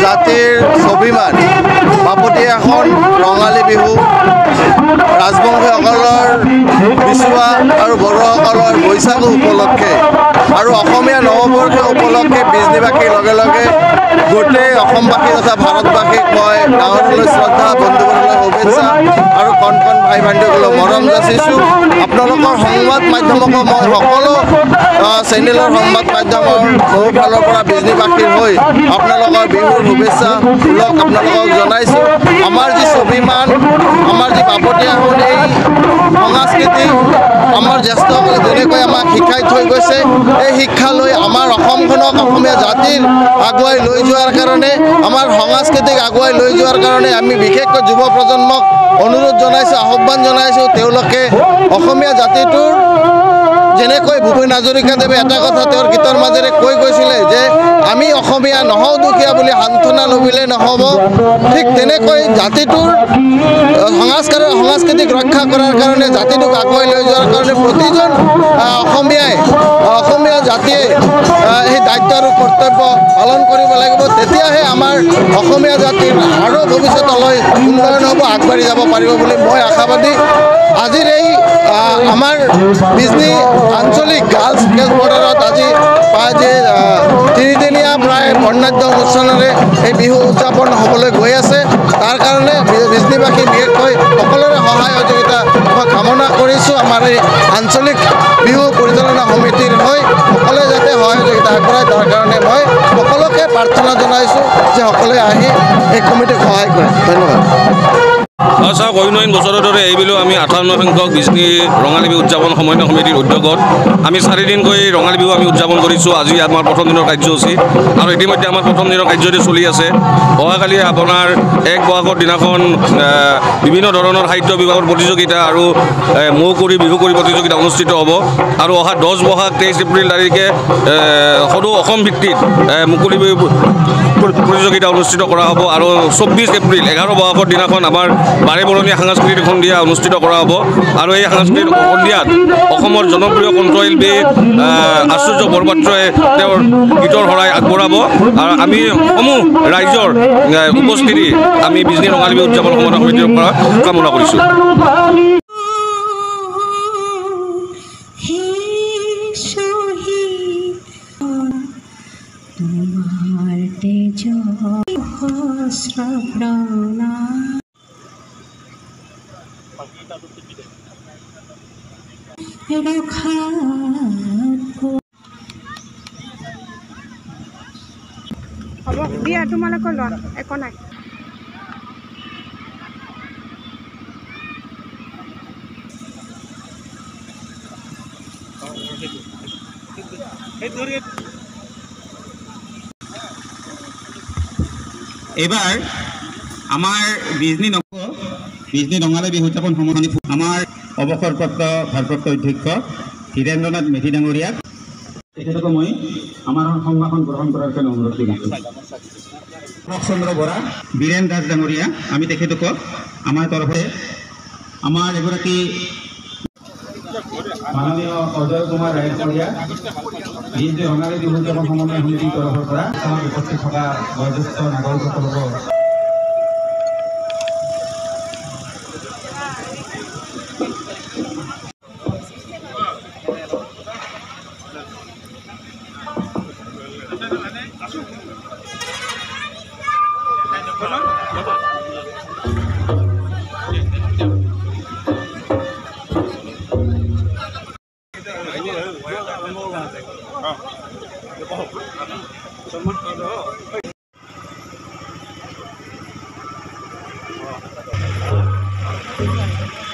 জাতিৰ স্বাভিমান বাপতি এখন ৰঙালী বিহু ৰাজবংশীসকলৰ বিচুৱা আৰু বড়োসকলৰ বৈশাগু উপলক্ষে আৰু অসমীয়া নৱবৰ্ষ উপলক্ষে বিজনীবাসীৰ লগে লগে গোটেই অসমবাসী তথা ভাৰতবাসীক মই ডাঙৰলৈ শ্ৰদ্ধা বন্ধুবৰ্গলৈ শুভেচ্ছা আৰু কণ কণ ভাই ভণ্টিসকলক মৰম যাচিছোঁ। আপোনালোকৰ সংবাদ মাধ্যমকো মই সকলো চেনেলৰ সংবাদ মাধ্যমৰ মোৰ ফালৰ পৰা বিজনীবাসীৰ হৈ আপোনালোকৰ বিহুৰ শুভেচ্ছা আপোনালোকক জনাইছোঁ। আমাৰ যি স্বাভিমান আমাৰ যি বাপতি আহোন এই সংস্কৃতি আমাৰ জ্যেষ্ঠসকলে যেনেকৈ আমাক শিকাই থৈ গৈছে এই শিক্ষা লৈ আমাৰ অসমখনক অসমীয়া জাতিৰ আগুৱাই লৈ যোৱাৰ কাৰণে আমাৰ সংস্কৃতিক আগুৱাই লৈ যোৱাৰ কাৰণে আমি বিশেষকৈ যুৱ প্ৰজন্মক অনুৰোধ জনাইছোঁ আহ্বান জনাইছোঁ তেওঁলোকে অসমীয়া জাতিটোৰ যেনেকৈ ভূপেন হাজৰিকাদেৱে এটা কথা তেওঁৰ গীতৰ মাজেৰে কৈ গৈছিলে যে আমি অসমীয়া নহওঁ দুখীয়া বুলি সান্তনা লভিলে নহ'ব, ঠিক তেনেকৈ জাতিটোৰ সংস্কৃতিক ৰক্ষা কৰাৰ কাৰণে জাতিটোক আগুৱাই লৈ যোৱাৰ কাৰণে প্ৰতিজন অসমীয়া জাতিয়ে সেই দায়িত্ব আৰু কৰ্তব্য পালন কৰিব লাগিব। তেতিয়াহে আমাৰ অসমীয়া জাতিৰ আৰু ভৱিষ্যতলৈ উন্নয়ন হ'ব আগবাঢ়ি যাব পাৰিব বুলি মই আশাবাদী। আজিৰ এই আমাৰ বিজনী আঞ্চলিক গাৰ্লছ স্কেচ বৰ্ডাৰত আজি তিনিদিনীয়া প্ৰায় বৰ্ণাঢ্য অনুষ্ঠানেৰে এই বিহু উদযাপন হ'বলৈ গৈ আছে। তাৰ কাৰণে বিজনীবাসী বিশেষকৈ সকলোৰে সহায় সহযোগিতা মই কামনা কৰিছোঁ। আমাৰ এই আঞ্চলিক বিহু পৰিচালনা সমিতিৰ হৈ সকলোৱে যাতে সহায় সহযোগিতা আগবঢ়ায় তাৰ কাৰণে মই সকলোকে প্ৰাৰ্থনা জনাইছোঁ যে সকলোৱে আহি এই কমিটিক সহায় কৰে। ধন্যবাদ। চাওক অন্যান্য বছৰৰ দৰে এইবিলো আমি 58 সংখ্যক বিজনী ৰঙালী বিহু উদযাপন সমন্বয় সমিতিৰ উদ্যোগত আমি 4 দিনকৈ ৰঙালী বিহু আমি উদযাপন কৰিছোঁ। আজি আমাৰ প্ৰথম দিনৰ কাৰ্যসূচী আৰু ইতিমধ্যে আমাৰ প্ৰথম দিনৰ কাৰ্যসূচী চলি আছে। অহাকালি আপোনাৰ 1 বহাগৰ দিনাখন বিভিন্ন ধৰণৰ সাহিত্য বিভাগৰ প্ৰতিযোগিতা আৰু মৌকুৰি বিহু কৰি প্ৰতিযোগিতা অনুষ্ঠিত হ'ব আৰু অহা 10 বহাগ 23 এপ্ৰিল তাৰিখে সদৌ অসম ভিত্তিত মুকলি বিহু প্ৰতিযোগিতা অনুষ্ঠিত কৰা হ'ব আৰু 24 এপ্ৰিল 11 বহাগৰ দিনাখন আমাৰ বাৰেবৰণীয়া সাংস্কৃতিক সন্ধিয়া অনুষ্ঠিত কৰা হ'ব আৰু এই সাংস্কৃতিক সন্ধিয়াত অসমৰ জনপ্ৰিয় কণ্ঠশিল্পী আশ্চৰ্য বৰপাত্ৰই তেওঁৰ গীতৰ শৰাই আগবঢ়াব আৰু আমি সমূহ ৰাইজৰ উপস্থিতি আমি বিজনী ৰঙালী বিহু উদযাপন সমন্বয় সমিতিৰ পৰা কামনা কৰিছোঁ। হ'ব দিয়া তোমালোকৰ লোৱা একো নাই। এবাৰ আমাৰ বিজনী ৰঙালী বিহু উদযাপন সমিতি আমাৰ অৱসৰপ্ৰাপ্ত ভাৰপ্ৰাপ্ত অধ্যক্ষ ধীৰেন্দ্ৰনাথ মেধি ডাঙৰীয়াক তেখেতক মই আমাৰ সংবাদখন গ্ৰহণ কৰাৰ কাৰণে অনুৰোধ কৰিছোঁ। চন্দ্ৰ বৰা বীৰেন দাস ডাঙৰীয়া আমি তেখেতক আমাৰ তৰফে আমাৰ এগৰাকী মাননীয় অজয় কুমাৰ ৰায়চৰীয়া বিজনী ৰঙালী বিহু উদযাপন সমন্বয় সমিতিৰ তৰফৰ পৰা উপস্থিত থকা বয়োজ্যেষ্ঠ নাগৰিকসকলক কৰিছোঁ আৰু